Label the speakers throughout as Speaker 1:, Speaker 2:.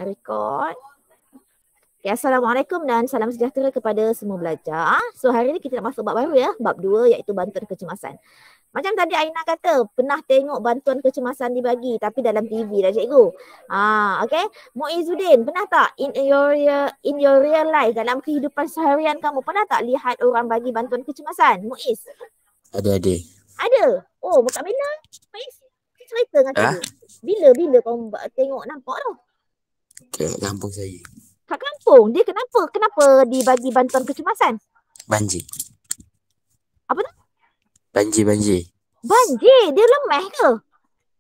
Speaker 1: Record. Okay, Assalamualaikum dan salam sejahtera kepada semua pelajar. So hari ni kita nak masuk bab baru ya, bab 2 iaitu bantuan kecemasan. Macam tadi Aina kata, pernah tengok bantuan kecemasan dibagi tapi dalam TV dah cikgu. Okay. Muizzuddin, pernah tak in your real life, dalam kehidupan seharian kamu, pernah tak lihat orang bagi bantuan kecemasan? Muiz?
Speaker 2: Ada.
Speaker 1: Ada? Oh, kat mana? Muiz? Cerita dengan cikgu. Bila kau tengok nampak tu?
Speaker 2: Ke kampung saya.
Speaker 1: Kat kampung? Dia kenapa dibagi bantuan kecemasan?
Speaker 2: Banjir.
Speaker 1: Apa tu?
Speaker 2: Banjir.
Speaker 1: Banjir? Dia lemah ke?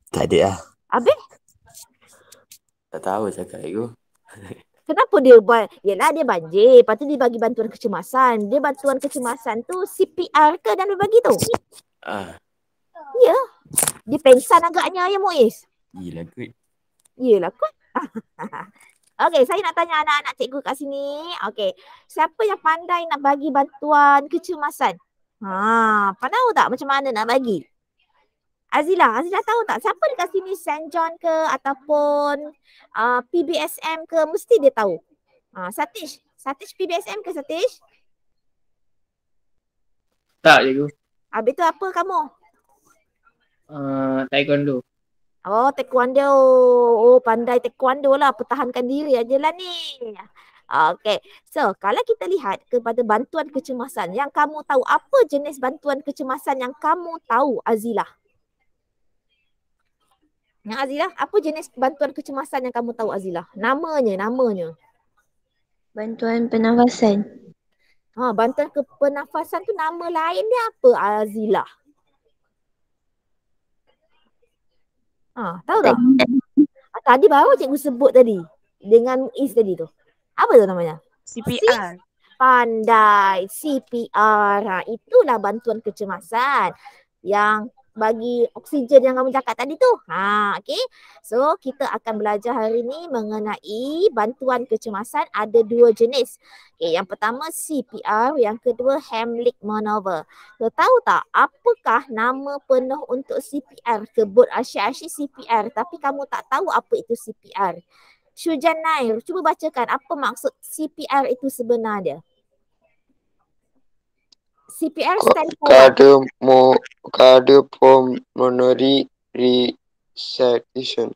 Speaker 2: Tak ada lah.
Speaker 1: Habis?
Speaker 2: Tak tahu cakap aku.
Speaker 1: Kenapa dia yelah dia banjir, lepas tu dia bagi bantuan kecemasan. Dia bantuan kecemasan tu CPR ke dan dia bagi tu? Ya. Dia pengsan agaknya ya Muiz. Yelah kot. Okey, saya nak tanya anak-anak cikgu kat sini. Okey, siapa yang pandai nak bagi bantuan kecemasan? Tahu tak macam mana nak bagi? Azila tahu tak siapa dekat sini St. John ke ataupun PBSM ke? Mesti dia tahu. Satish PBSM ke Satish?
Speaker 3: Tak cikgu.
Speaker 1: Habis tu apa kamu?
Speaker 3: Taekwondo.
Speaker 1: Oh, taekwondo. Oh, pandai taekwondo lah. Pertahankan diri aje lah ni. Okay. So, kalau kita lihat kepada bantuan kecemasan yang kamu tahu, apa jenis bantuan kecemasan yang kamu tahu, Azilah? Yang Azilah, apa jenis bantuan kecemasan yang kamu tahu, Azilah? Namanya.
Speaker 4: Bantuan pernafasan.
Speaker 1: Bantuan pernafasan tu nama lain dia apa, Azilah? Tahu tak? Tadi baru cikgu sebut tadi. Dengan Muiz tadi tu. Apa tu namanya?
Speaker 4: CPR.
Speaker 1: Pandai. CPR. Itulah bantuan kecemasan. Yang bagi oksigen yang kamu cakap tadi tu. Okay. So, kita akan belajar hari ni mengenai bantuan kecemasan. Ada 2 jenis. Okay, yang pertama CPR, yang kedua Heimlich manoeuvre. So, tahu tak apakah nama penuh untuk CPR? Sebut asyik-asyik CPR tapi kamu tak tahu apa itu CPR. Syujan Nair, cuba bacakan apa maksud CPR itu sebenarnya. CPR stand for
Speaker 5: Cardiopulmonary resuscitation.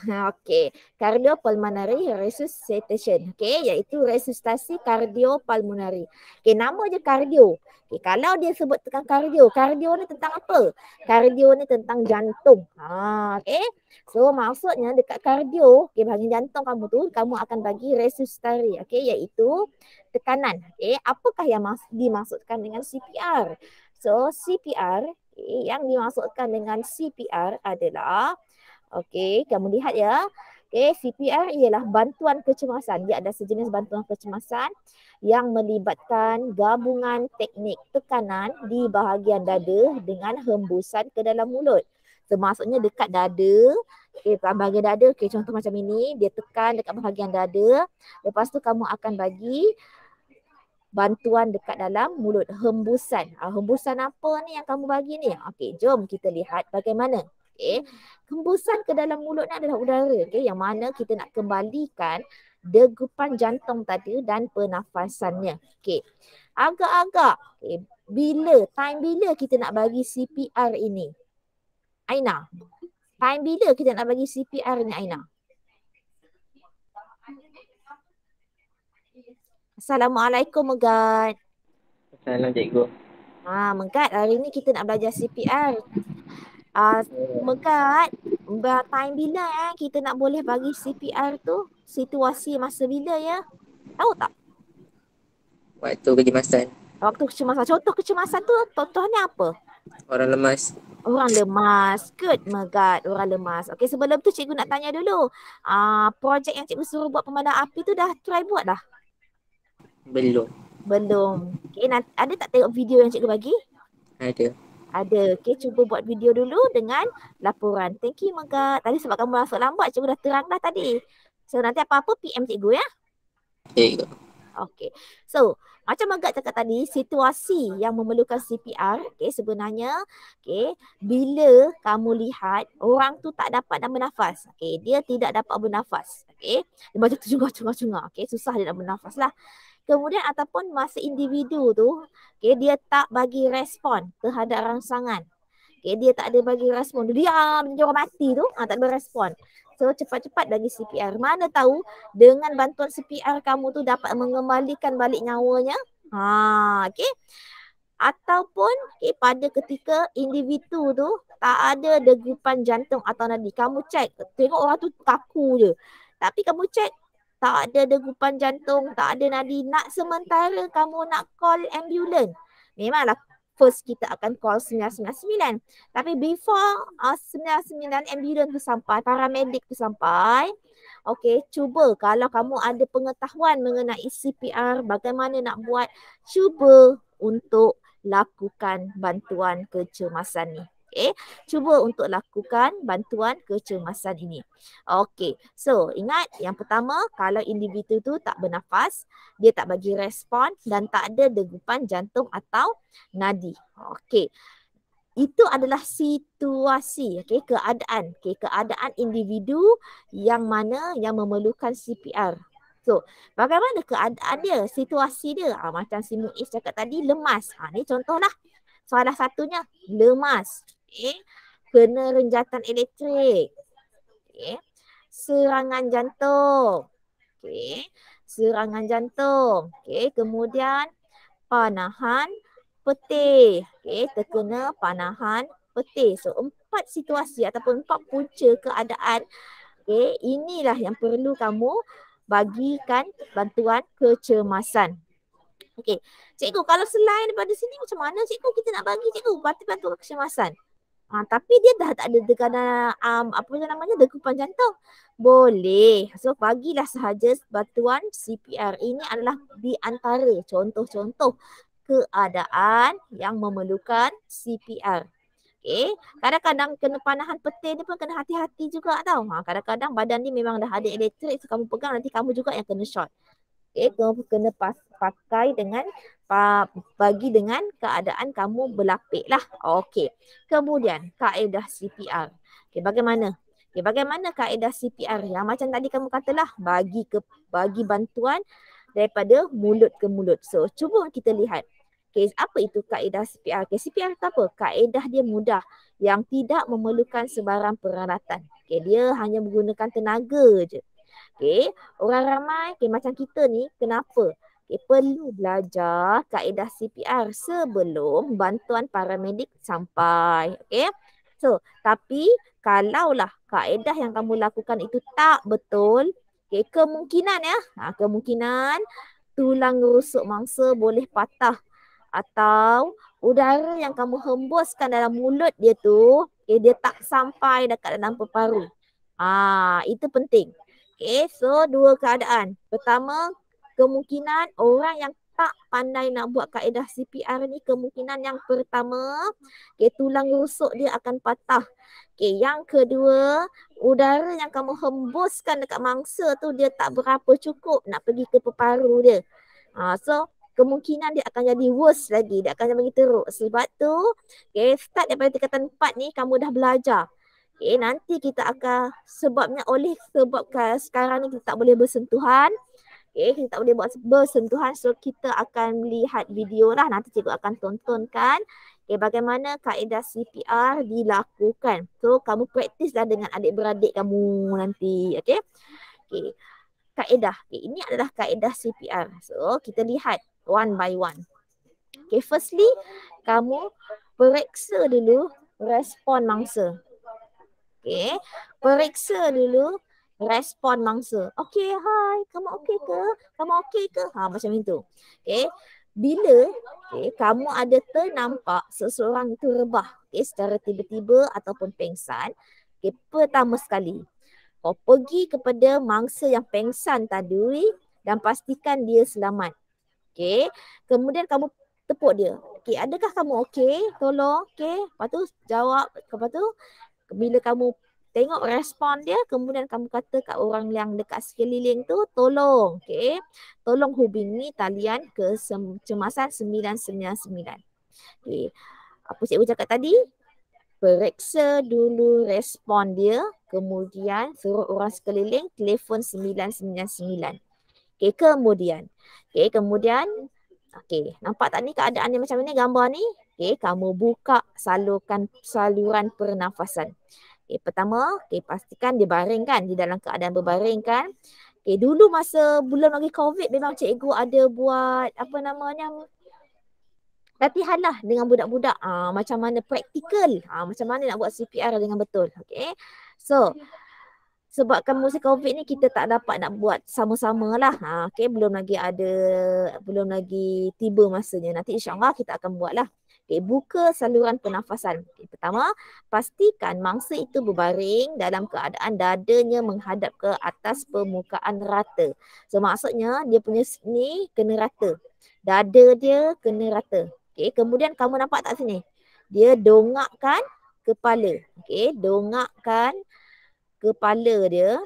Speaker 1: Okey, cardiopulmonary resuscitation. Okey, iaitu resusitasi kardiopulmonary. Okey, nama je kardio. Okey, kalau dia sebut tentang kardio ni tentang apa? Kardio ni tentang jantung. Okey. So maksudnya dekat kardio, bahagian jantung kamu tu, kamu akan bagi resusitasi, okey, iaitu tekanan. Okey, apakah yang dimaksudkan dengan CPR? So CPR, yang dimaksudkan dengan CPR adalah kamu lihat ya. CPR ialah bantuan kecemasan. Dia ada sejenis bantuan kecemasan yang melibatkan gabungan teknik tekanan di bahagian dada dengan hembusan ke dalam mulut. So, maksudnya dekat dada, bahagian dada, contoh macam ini, dia tekan dekat bahagian dada. Lepas tu kamu akan bagi bantuan dekat dalam mulut, hembusan. Hembusan apa ni yang kamu bagi ni? Jom kita lihat bagaimana. Hembusan ke dalam mulut ni adalah udara, yang mana kita nak kembalikan degupan jantung tadi dan pernafasannya. Agak-agak bila kita nak bagi CPR ini? Aina, time bila kita nak bagi CPR ni, Aina? Assalamualaikum Megat.
Speaker 3: Assalamualaikum cikgu.
Speaker 1: Megat, hari ni kita nak belajar CPR. Megat, time bila kita nak boleh bagi CPR tu? Situasi masa bila ya? Tahu tak?
Speaker 3: Waktu kecemasan.
Speaker 1: Waktu kecemasan. Contoh kecemasan tu contohnya apa?
Speaker 3: Orang lemas.
Speaker 1: Orang lemas. Good Megat, orang lemas. Okey, sebelum tu cikgu nak tanya dulu. Projek yang cikgu suruh buat pemadam api tu dah try buat dah? Belum. Okey, ada tak tengok video yang cikgu bagi? Ada. Okey, cuba buat video dulu dengan laporan. Thank you Megat. Tadi sebab kamu masuk lambat, cikgu dah terang dah tadi. So nanti apa-apa PM cikgu ya.
Speaker 3: Cikgu.
Speaker 1: Okey. So, Macam agak cakap tadi, situasi yang memerlukan CPR, sebenarnya bila kamu lihat orang tu tak dapat nak bernafas, dia tidak dapat bernafas, dia macam tercungah-cungah, susah dia nak bernafas lah. Kemudian ataupun masa individu tu, dia tak bagi respon terhadap rangsangan. Dia tak ada bagi respon. Dia diam, macam orang mati tu, tak ada respon. So cepat-cepat bagi CPR. Mana tahu dengan bantuan CPR kamu tu dapat mengembalikan balik nyawanya. Ataupun pada ketika individu tu tak ada degupan jantung atau nadi. Kamu cek, tengok orang tu kaku je. Tapi kamu cek tak ada degupan jantung, tak ada nadi. Nak sementara kamu nak call ambulans. Memanglah first kita akan call 999. Tapi before 999 ambulans tu sampai, paramedik tu sampai, cuba kalau kamu ada pengetahuan mengenai CPR, bagaimana nak buat, cuba untuk lakukan bantuan kecemasan ni. Cuba untuk lakukan bantuan kecemasan ini. So ingat yang pertama, kalau individu tu tak bernafas, dia tak bagi respon dan tak ada degupan jantung atau nadi. Itu adalah situasi, keadaan, keadaan individu yang mana yang memerlukan CPR. So, bagaimana keadaan dia, situasi dia? Macam si Muiz cakap tadi, lemas. Ni contohlah. Salah satunya, lemas. Kena renjatan elektrik. Serangan jantung. Serangan jantung. Kemudian, panahan petih. Terkena panahan petih. So, 4 situasi ataupun 4 punca keadaan. Inilah yang perlu kamu bagikan bantuan kecemasan. Cikgu, kalau selain daripada sini macam mana cikgu kita nak bagi cikgu bantuan kecemasan? Tapi dia dah tak ada degupan jantung. Boleh. So bagilah sahaja bantuan CPR. Ini adalah di antara contoh-contoh keadaan yang memerlukan CPR. Kadang-kadang kena panahan petih ni pun kena hati-hati juga tau. Kadang-kadang badan ni memang dah ada elektrik, so kamu pegang nanti kamu juga yang kena short. Kamu kena pakai dengan bagi dengan keadaan kamu berlapik lah. Kemudian kaedah CPR. Bagaimana? Bagaimana kaedah CPR? Yang macam tadi kamu katalah bagi bantuan daripada mulut ke mulut. So cuba kita lihat. Apa itu kaedah CPR? CPR itu apa? Kaedah dia mudah yang tidak memerlukan sebarang peralatan. Dia hanya menggunakan tenaga je. Orang ramai macam kita ni kenapa? Perlu belajar kaedah CPR sebelum bantuan paramedik sampai. So, tapi kalaulah kaedah yang kamu lakukan itu tak betul, kemungkinan kemungkinan tulang rusuk mangsa boleh patah. Atau udara yang kamu hembuskan dalam mulut dia tu, dia tak sampai dekat dalam paru-paru. Itu penting. So 2 keadaan. Pertama, kemungkinan orang yang tak pandai nak buat kaedah CPR ni, kemungkinan yang pertama, tulang rusuk dia akan patah. Yang kedua, udara yang kamu hembuskan dekat mangsa tu dia tak berapa cukup nak pergi ke paru-paru dia. So kemungkinan dia akan jadi worse lagi. Dia akan jadi teruk. Sebab tu, start daripada tingkatan 4 ni, kamu dah belajar. Nanti kita akan, sebab sekarang ni kita tak boleh bersentuhan. Kita tak boleh buat bersentuhan. So, kita akan melihat video lah. Nanti cikgu akan tontonkan bagaimana kaedah CPR dilakukan. So, kamu praktis dah dengan adik-beradik kamu nanti. Kaedah. Ini adalah kaedah CPR. So, kita lihat one by one. Firstly, kamu periksa dulu respon mangsa. Periksa dulu respon mangsa. Hai, kamu okey ke? Kamu okey ke? Macam itu. Bila kamu ada ternampak seseorang itu rebah secara tiba-tiba ataupun pengsan, pertama sekali, kau pergi kepada mangsa yang pengsan tadi dan pastikan dia selamat. Kemudian kamu tepuk dia. Adakah kamu okey? Tolong. Lepas tu jawab. Lepas tu bila kamu tengok respon dia, kemudian kamu kata kat orang yang dekat sekeliling tu, tolong, okey. Tolong hubungi talian kecemasan 999. Okey. Apa cikgu cakap tadi? Periksa dulu respon dia, kemudian suruh orang sekeliling telefon 999. Okey, kemudian okey, nampak tak ni keadaan dia macam ni, gambar ni? Okey, kamu buka saluran pernafasan. Okey, pertama, pastikan dia baring kan, di dalam keadaan berbaring kan. Okey, dulu masa belum lagi COVID memang cikgu ada buat apa namanya, latihan lah dengan budak-budak macam mana praktikal, macam mana nak buat CPR dengan betul. Okay. So, sebabkan musim COVID ni kita tak dapat nak buat sama-sama lah. Okay, belum lagi tiba masanya. Nanti insyaAllah kita akan buat lah. Okay, buka saluran pernafasan. Okay, pertama, pastikan mangsa itu berbaring dalam keadaan dadanya menghadap ke atas permukaan rata. So, maksudnya dia punya ni kena rata. Dada dia kena rata. Okay, kemudian kamu nampak tak sini? Dia dongakkan kepala. Okay, dongakkan kepala dia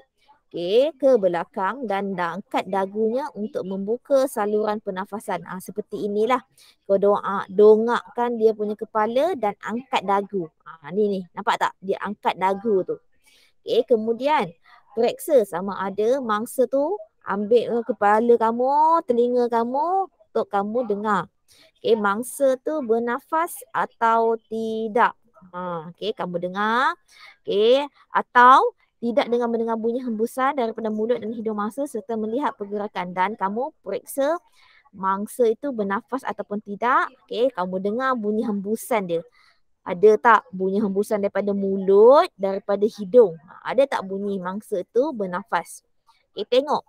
Speaker 1: ke belakang dan angkat dagunya untuk membuka saluran pernafasan. Seperti inilah. Kau dongakkan dia punya kepala dan angkat dagu. Ni nampak tak? Dia angkat dagu tu. Okay, kemudian periksa sama ada mangsa tu ambil kepala kamu, telinga kamu untuk kamu dengar. Okay, mangsa tu bernafas atau tidak. Okay, kamu dengar. Okay, atau tidak dengan mendengar bunyi hembusan daripada mulut dan hidung mangsa serta melihat pergerakan, dan kamu periksa mangsa itu bernafas ataupun tidak. Okay, kamu dengar bunyi hembusan dia. Ada tak bunyi hembusan daripada mulut, daripada hidung? Ada tak bunyi mangsa itu bernafas? Okay, tengok.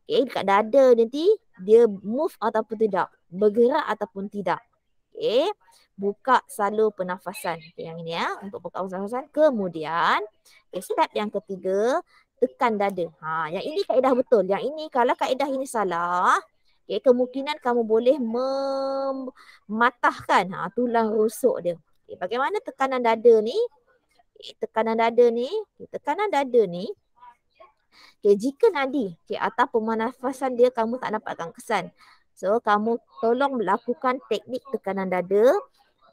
Speaker 1: Okay, dekat dada nanti dia move ataupun tidak, bergerak ataupun tidak. Okay, buka salur pernafasan. Okay, yang ini untuk buka pernafasan. Kemudian, step yang ketiga, tekan dada. Yang ini kaedah betul. Yang ini kalau kaedah ini salah, okay, kemungkinan kamu boleh mematahkan tulang rusuk dia. Okay, bagaimana tekanan dada ni? Tekanan dada ni, okay, jika nadi atau pernafasan dia kamu tak dapatkan kesan, so kamu tolong lakukan teknik tekanan dada.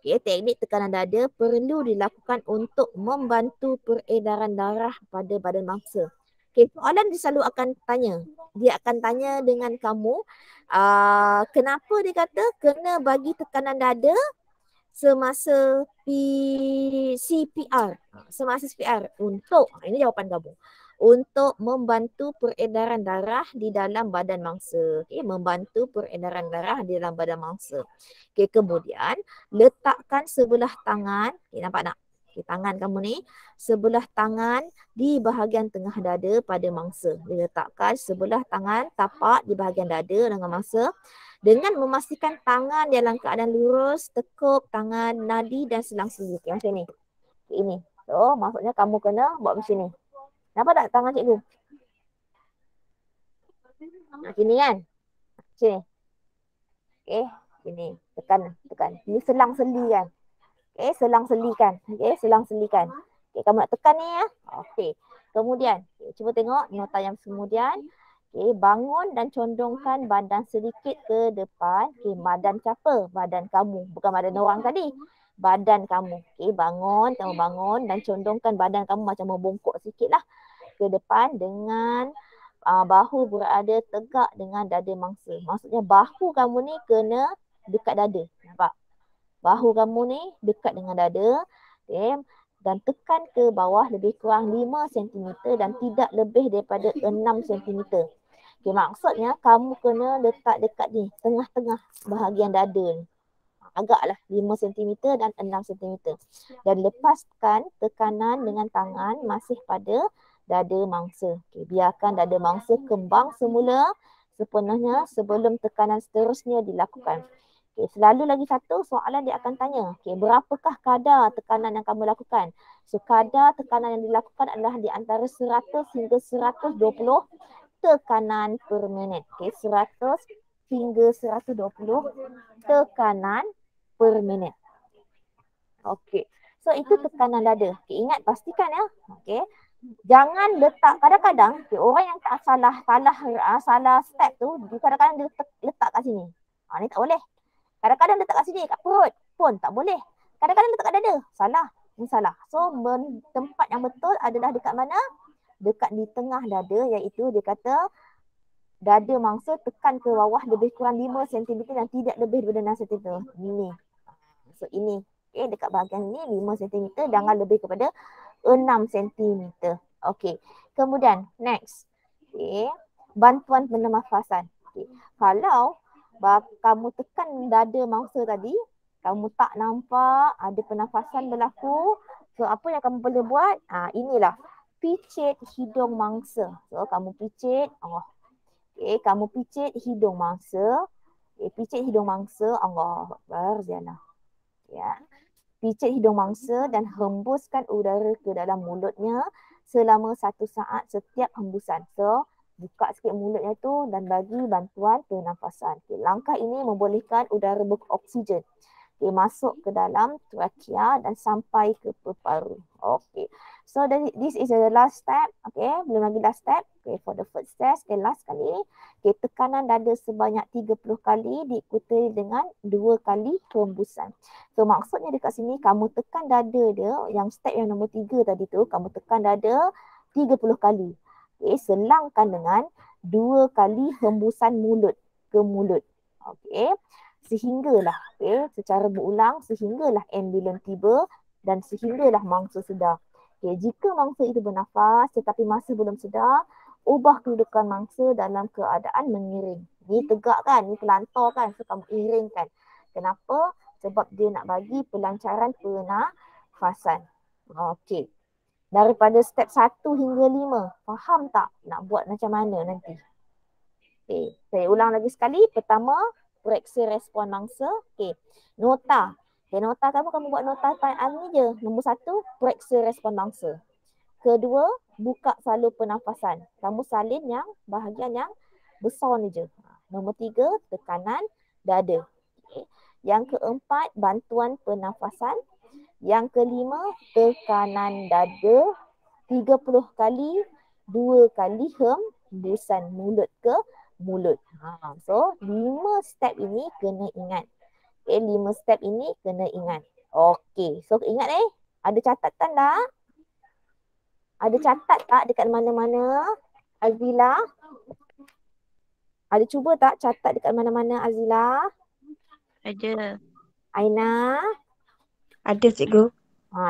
Speaker 1: Okay, teknik tekanan dada perlu dilakukan untuk membantu peredaran darah pada badan mangsa. Okay, soalan dia selalu akan tanya. Dia akan tanya dengan kamu, kenapa dia kata kena bagi tekanan dada semasa CPR. Semasa CPR untuk, ini jawapan kamu, untuk membantu peredaran darah di dalam badan mangsa. Okay, membantu peredaran darah di dalam badan mangsa. Okay, kemudian letakkan sebelah tangan, okay, nampak tak? Okay, tangan kamu ni, sebelah tangan di bahagian tengah dada pada mangsa. Diletakkan sebelah tangan tapak di bahagian dada dengan mangsa dengan memastikan tangan dalam keadaan lurus, tekuk tangan, nadi dan selang-seling. Okay, macam ni. Okay, ini. So, maksudnya kamu kena buat macam ni. Nampak tak tangan cikgu? Sini kan? Sini. Okay, sini. Tekan. Ini selang-seli kan? Okay, selang-selikan. Okay, selang-selikan. Okay, kamu nak tekan ni ya? Okay. Kemudian, cuba tengok nota yang kemudian. Okay, bangun dan condongkan badan sedikit ke depan. Okay, badan siapa? Badan kamu. Bukan badan orang tadi. Badan kamu. Okay, kamu bangun dan condongkan badan kamu macam membongkok sikit lah ke depan dengan bahu berada tegak dengan dada mangsa. Maksudnya bahu kamu ni kena dekat dada. Nampak? Bahu kamu ni dekat dengan dada. Okay. Dan tekan ke bawah lebih kurang 5 cm dan tidak lebih daripada 6 cm. Okay, maksudnya kamu kena letak dekat ni, tengah-tengah bahagian dada ni. Agaklah 5 cm dan 6 cm. Dan lepaskan tekanan dengan tangan masih pada dada mangsa. Okay, biarkan dada mangsa kembang semula sepenuhnya sebelum tekanan seterusnya dilakukan. Okay, selalu lagi satu soalan dia akan tanya, okay, berapakah kadar tekanan yang kamu lakukan? So, kadar tekanan yang dilakukan adalah di antara 100 hingga 120 tekanan per minit. Okay, 100 hingga 120 tekanan per minit. Okay, so itu tekanan dada. Okay, ingat pastikan ya. Okay, Jangan letak, kadang-kadang orang yang tak salah step tu, kadang-kadang dia letak kat sini. Ni tak boleh. Kadang-kadang letak kat sini, kat perut pun tak boleh. Kadang-kadang letak kat dada. Salah. Ni salah. So tempat yang betul adalah dekat mana? Dekat di tengah dada, iaitu dia kata dada mangsa tekan ke bawah lebih kurang 5 cm dan tidak lebih daripada 6 cm. Ini. So ini. Okay, dekat bahagian ni 5 cm, jangan lebih kepada 6 cm. Okay. Kemudian next. Okay. Bantuan pernafasan. Okay. Kalau kamu tekan dada mangsa tadi, kamu tak nampak ada pernafasan berlaku. So apa yang kamu boleh buat? Inilah picit hidung mangsa. So kamu picit. Okay, kamu picit hidung mangsa. Okay, picit hidung mangsa. Allah Akbar. Ya. Picit hidung mangsa dan hembuskan udara ke dalam mulutnya selama 1 saat setiap hembusan. So, buka sikit mulutnya tu dan bagi bantuan pernafasan. Okay, langkah ini membolehkan udara beroksigen masuk ke dalam trakea dan sampai ke paru. Okay. So this is the last step. Okay. Belum lagi last step. Okay. For the first test. Okay. Last kali. Okay. Tekanan dada sebanyak 30 kali diikuti dengan 2 kali hembusan. So maksudnya dekat sini kamu tekan dada dia. Yang step yang nombor 3 tadi tu. Kamu tekan dada 30 kali. Okay. Selangkan dengan 2 kali hembusan mulut ke mulut. Okay. Sehinggalah, okay, secara berulang sehinggalah ambulans tiba dan sehinggalah mangsa sedar. Okay, jika mangsa itu bernafas tetapi masih belum sedar, ubah kedudukan mangsa dalam keadaan mengiring. Ni tegak kan, ni pelantar kan, so kamu iringkan. Kenapa? Sebab dia nak bagi pelancaran pernafasan. Okey. Daripada step 1 hingga 5, faham tak nak buat macam mana nanti? Okay, saya ulang lagi sekali. Pertama, periksa respon mangsa. Okay. Nota. Okay, nota kamu buat nota ni je. Nombor 1, periksa respon mangsa. Kedua, buka salur pernafasan. Kamu salin yang bahagian yang besar ni je. Nombor 3, tekanan dada. Okay. Yang keempat, bantuan pernafasan. Yang kelima, tekanan dada 30 kali, 2 kali hembusan mulut ke mulut. So 5 step ini kena ingat. Okay, 5 step ini kena ingat. Okay, so ingat ada catatan tak? Ada catat tak dekat mana-mana? Azila? Ada cuba tak catat dekat mana-mana Azila?
Speaker 4: Ada.
Speaker 1: Aina?
Speaker 4: Ada cikgu.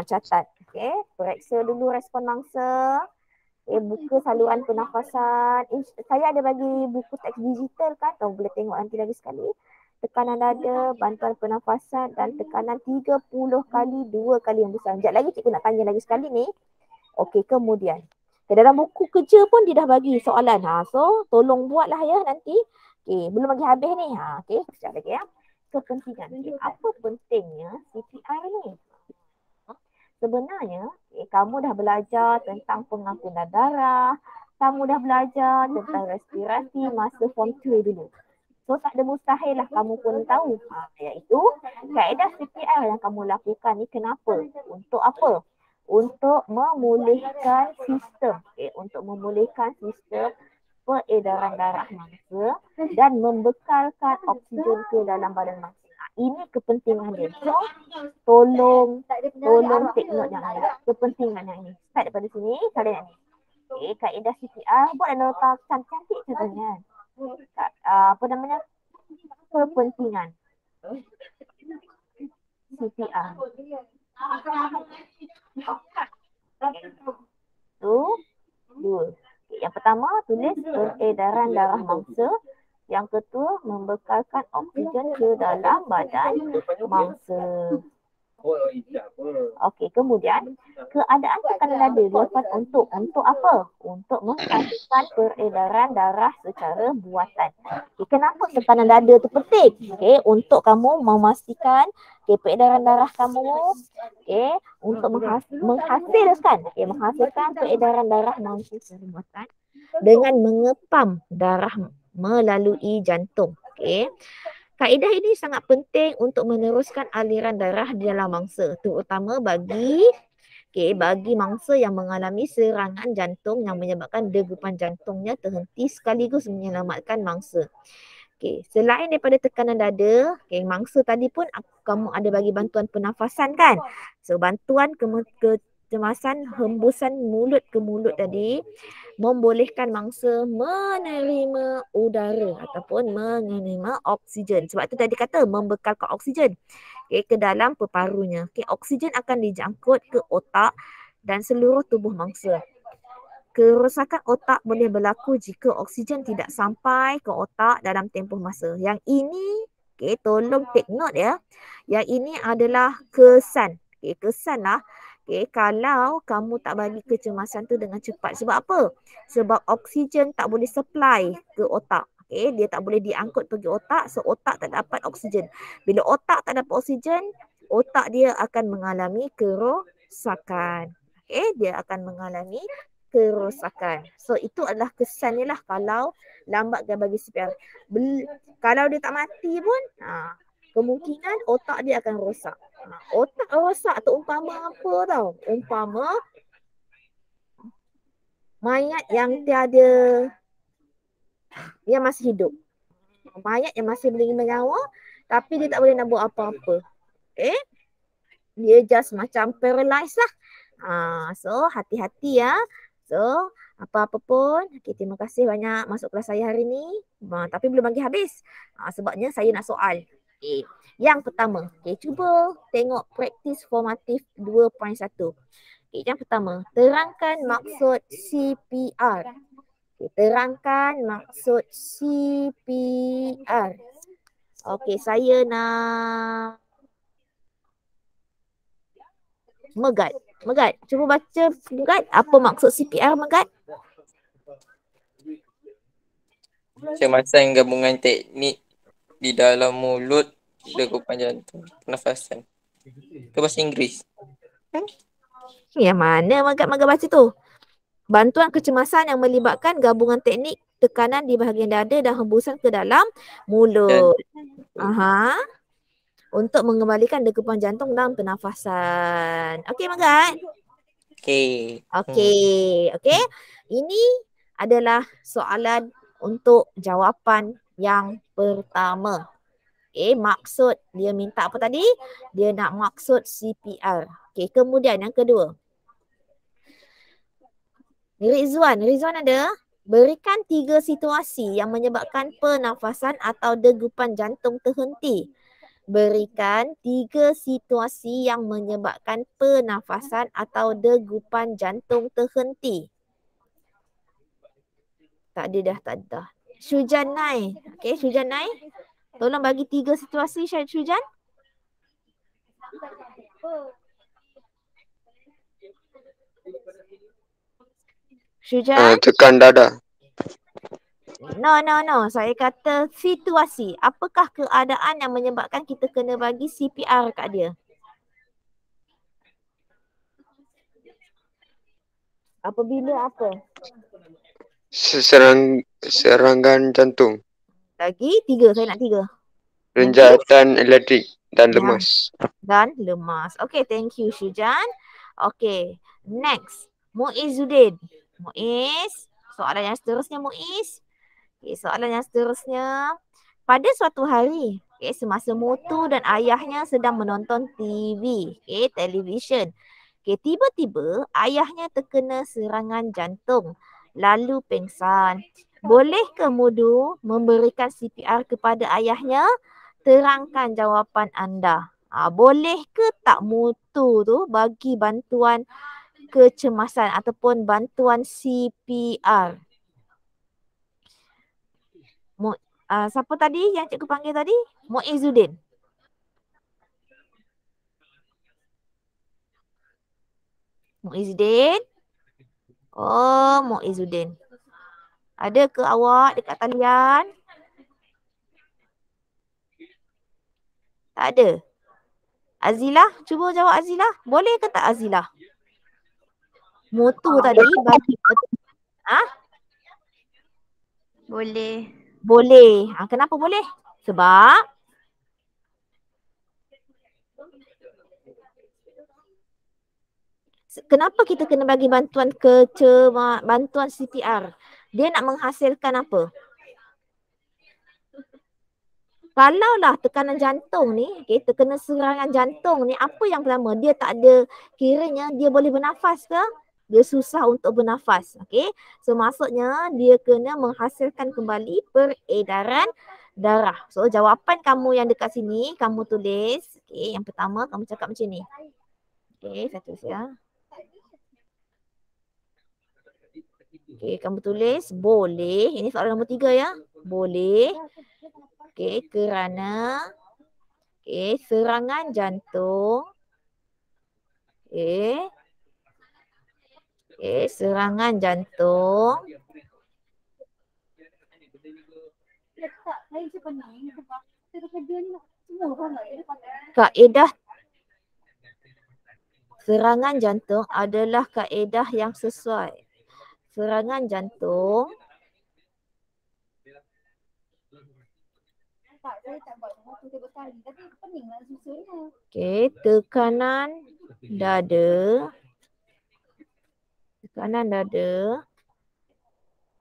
Speaker 1: Catat. Okay, periksa dulu respon mangsa. Buka saluran pernafasan. Saya ada bagi buku teks digital kan. Kamu boleh tengok nanti lagi sekali. Tekanan dada, bantuan pernafasan dan tekanan 30 kali, 2 kali hembusan. Sekejap lagi cikgu nak tanya lagi sekali ni. Okey, kemudian. Dalam buku kerja pun dia dah bagi soalan. So, tolong buatlah ya nanti. Okey, belum lagi habis ni. Okey, sekejap lagi ya. Kepentingan. Apa pentingnya CPR ni? Sebenarnya, kamu dah belajar tentang pengampunan darah, kamu dah belajar tentang respirasi masa form 2 dulu. So, tak ada mustahil lah kamu pun tahu. Iaitu, kaedah CPR yang kamu lakukan ni kenapa? Untuk apa? Untuk memulihkan sistem. Untuk memulihkan sistem peredaran darah mangsa dan membekalkan oksigen ke dalam badan mangsa. Ini kepentingan dia. So, tolong take note yang ini. Kepentingan yang ini. Start daripada sini, kalian yang ini. Kaedah CPR, buat nota cantik contohnya. Apa namanya? Kepentingan CPR. Dua. Yang pertama, tulis peredaran darah mangsa. Yang kedua, membekalkan oksigen ke dalam badan mangsa. Okey, kemudian keadaan tekanan dada dilakukan untuk apa? Untuk menghasilkan peredaran darah secara buatan. Kenapa tekanan dada itu penting? Untuk kamu memastikan peredaran darah kamu untuk menghasilkan peredaran darah mangsa secara buatan dengan mengepam darah melalui jantung. Kaedah ini sangat penting untuk meneruskan aliran darah di dalam mangsa, terutama bagi bagi mangsa yang mengalami serangan jantung yang menyebabkan degupan jantungnya terhenti sekaligus menyelamatkan mangsa. Selain daripada tekanan dada, mangsa tadi pun kamu ada bagi bantuan pernafasan kan? So bantuan kecemasan hembusan mulut ke mulut tadi membolehkan mangsa menerima udara ataupun menerima oksigen. Sebab tu tadi kata membekalkan oksigen ke dalam peparunya. Oksigen akan dijangkut ke otak dan seluruh tubuh mangsa. Kerosakan otak boleh berlaku jika oksigen tidak sampai ke otak dalam tempoh masa. Yang ini, tolong take note ya. Yang ini adalah kesan. Kesan lah. Kalau kamu tak bagi kecemasan tu dengan cepat. Sebab apa? Sebab oksigen tak boleh supply ke otak. Dia tak boleh diangkut pergi otak, so otak tak dapat oksigen. Bila otak tak dapat oksigen, otak dia akan mengalami kerosakan. Dia akan mengalami kerosakan. So itu adalah kesannya lah kalau lambatkan bagi CPR. Kalau dia tak mati pun, kemungkinan otak dia akan rosak. Otak rosak tu umpama apa tau? Umpama mayat yang tiada, yang masih hidup. Mayat yang masih boleh bernyawa tapi dia tak boleh nak buat apa-apa. Dia just macam paralyzed lah. So hati-hati ya. So apa-apa pun, terima kasih banyak masuk kelas saya hari ni. Tapi belum lagi habis. Sebabnya saya nak soal. Yang pertama, cuba tengok praktis formatif 2.1. Yang pertama, terangkan maksud CPR. Terangkan maksud CPR. Saya nak Megat. Cuba baca Megat. Apa maksud CPR Megat?
Speaker 3: Kecemasan gabungan teknik di dalam mulut, degupan jantung, pernafasan. Itu bahasa Inggeris.
Speaker 1: Yang mana Megat baca tu? Bantuan kecemasan yang melibatkan gabungan teknik tekanan di bahagian dada dan hembusan ke dalam mulut. Untuk mengembalikan degupan jantung dan pernafasan. Okey Megat? Okey. Ini adalah soalan untuk jawapan yang pertama. Maksud dia minta apa tadi? Dia nak maksud CPR. Kemudian yang kedua. Rizwan ada? Berikan 3 situasi yang menyebabkan pernafasan atau degupan jantung terhenti. Berikan 3 situasi yang menyebabkan pernafasan atau degupan jantung terhenti. Tak ada dah. Syujan Nai. Syujan Nai. Tolong bagi 3 situasi Syujan. Syujan.
Speaker 5: Tekan dada.
Speaker 1: No. Saya kata situasi. Apakah keadaan yang menyebabkan kita kena bagi CPR kat dia? Apabila apa?
Speaker 5: Serangan jantung.
Speaker 1: Lagi 3. Saya nak 3.
Speaker 5: Renjatan elektrik dan lemas.
Speaker 1: Okay, thank you Syujan. Okay, next. Muizzuddin. Muiz. Soalan yang seterusnya Muiz. Soalan yang seterusnya. Pada suatu hari, semasa Mutu dan ayahnya sedang menonton TV, televisyen. Tiba-tiba ayahnya terkena serangan jantung, lalu pingsan. Boleh ke Mudu memberikan CPR kepada ayahnya? Terangkan jawapan anda. Boleh ke tak Mutu tu bagi bantuan kecemasan ataupun bantuan CPR? Siapa tadi yang cikgu panggil tadi? Muizzuddin. Muizzuddin. Muizzuddin. Ada ke awak dekat talian? Tak ada. Azilah, cuba jawab Azilah. Boleh ke tak Azilah? Mutu tadi bagi Boleh. Kenapa boleh? Sebab Kenapa kita kena bagi bantuan bantuan CPR? Dia nak menghasilkan apa? Kalaulah tekanan jantung ni, okay, terkena serangan jantung ni, apa yang pertama? Dia tak ada, kiranya dia boleh bernafas ke? Dia susah untuk bernafas. Okay? So maksudnya dia kena menghasilkan kembali peredaran darah. So jawapan kamu yang dekat sini, kamu tulis. Okay, yang pertama kamu cakap macam ni. Okay, saya tulis ya. Okay, kamu tulis boleh. Ini soalan nombor 3 ya. Boleh. Okay, kerana serangan jantung. Serangan jantung kaedah serangan jantung adalah kaedah yang sesuai. Serangan jantung tekanan dada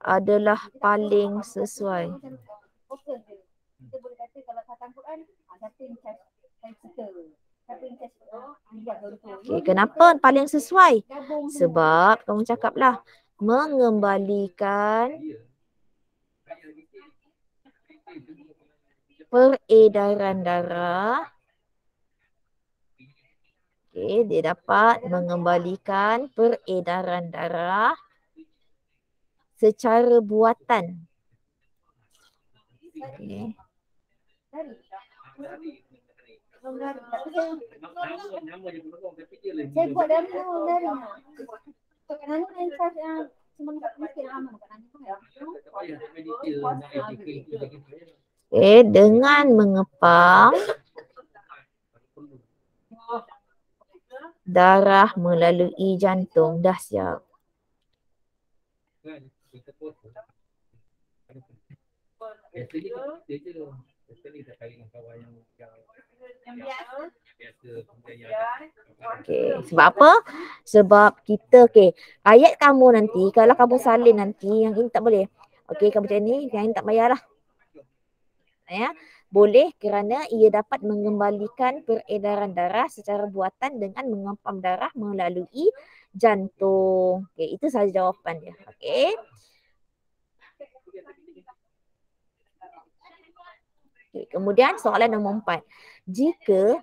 Speaker 1: adalah paling sesuai. Kenapa paling sesuai? Sebab kamu cakaplah mengembalikan peredaran darah. Dia dapat mengembalikan peredaran darah secara buatan. Dengan mengepam darah melalui jantung. Dah siap. Sebab apa? Sebab kita ayat kamu nanti, kalau kamu salin nanti, yang ini tak boleh. Kamu macam ni, yang ini tak payahlah. Ya, boleh kerana ia dapat mengembalikan peredaran darah secara buatan dengan mengepam darah melalui jantung. Itu sahaja jawapan dia. Kemudian soalan nombor 4. Jika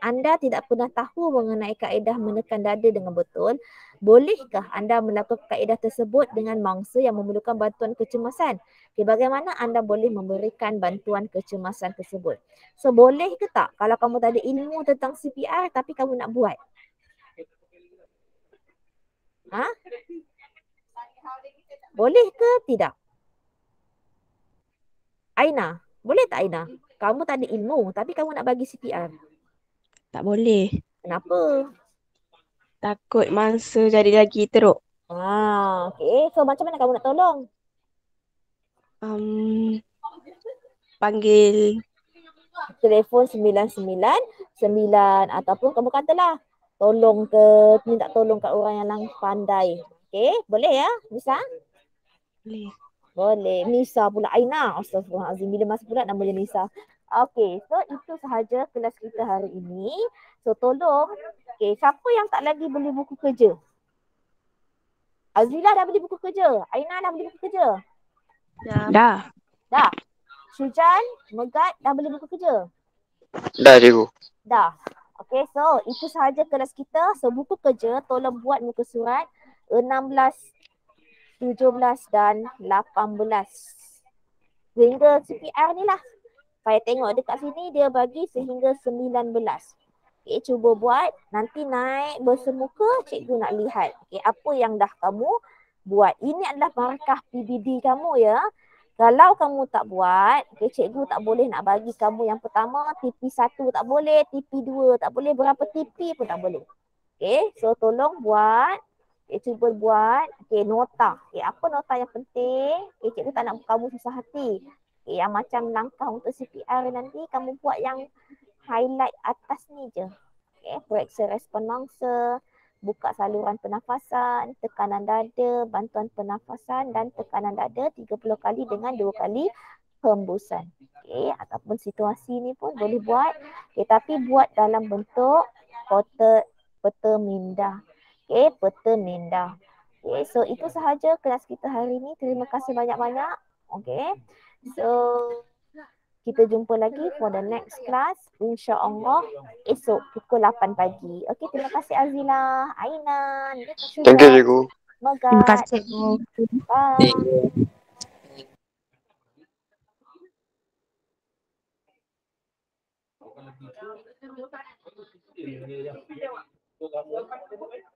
Speaker 1: anda tidak pernah tahu mengenai kaedah menekan dada dengan betul, bolehkah anda melakukan kaedah tersebut dengan mangsa yang memerlukan bantuan kecemasan? Bagaimana anda boleh memberikan bantuan kecemasan tersebut? So boleh ke tak kalau kamu tak ada ilmu tentang CPR tapi kamu nak buat? Boleh ke tidak? Aina, boleh tak Aina? Kamu tak ada ilmu tapi kamu nak bagi CPR.
Speaker 4: Tak boleh.
Speaker 1: Kenapa?
Speaker 4: Takut mangsa jadi lagi teruk.
Speaker 1: So macam mana kamu nak tolong?
Speaker 4: Panggil
Speaker 1: telefon 999 ataupun kamu katalah minta tolong kat orang yang pandai. Boleh ya, Nisa? Boleh. Nisa pula Aina. Astagfirullahalazim. Bila masuk pula nama dia Nisa. So itu sahaja kelas kita hari ini. So tolong, siapa yang tak lagi beli buku kerja? Azila dah beli buku kerja. Aina dah beli buku kerja? Dah. Syujan, Megat dah beli buku kerja?
Speaker 5: Dah, cikgu.
Speaker 1: Dah. So itu sahaja kelas kita. So buku kerja tolong buat muka surat 16, 17 dan 18. Sehingga CPR ni lah. Saya tengok dekat sini dia bagi sehingga 19. Cuba buat. Nanti naik bersemuka cikgu nak lihat. Apa yang dah kamu buat. Ini adalah markah PBD kamu ya. Kalau kamu tak buat, cikgu tak boleh nak bagi kamu yang pertama TP1 tak boleh, TP2 tak boleh, berapa TP pun tak boleh. So tolong buat. Cuba buat. Nota. Apa nota yang penting? Cikgu tak nak kamu susah hati. Yang macam langkah untuk CPR nanti kamu buat yang highlight atas ni je. Periksa respon mangsa. buka saluran pernafasan, tekanan dada, bantuan pernafasan dan tekanan dada 30 kali dengan 2 kali hembusan. Okey, ataupun situasi ni pun boleh buat. Okey, tapi buat dalam bentuk peta minda. Okey, peta minda. Okey, so itu sahaja kelas kita hari ni. Terima kasih banyak-banyak. Okey. So kita jumpa lagi for the next class, insya-Allah esok pukul 8 pagi. Okey, terima kasih Azila, Ainan,
Speaker 5: Thank you, cikgu.
Speaker 1: Semoga.
Speaker 4: Terima kasih, Bu.
Speaker 1: Bye.
Speaker 3: Thank you.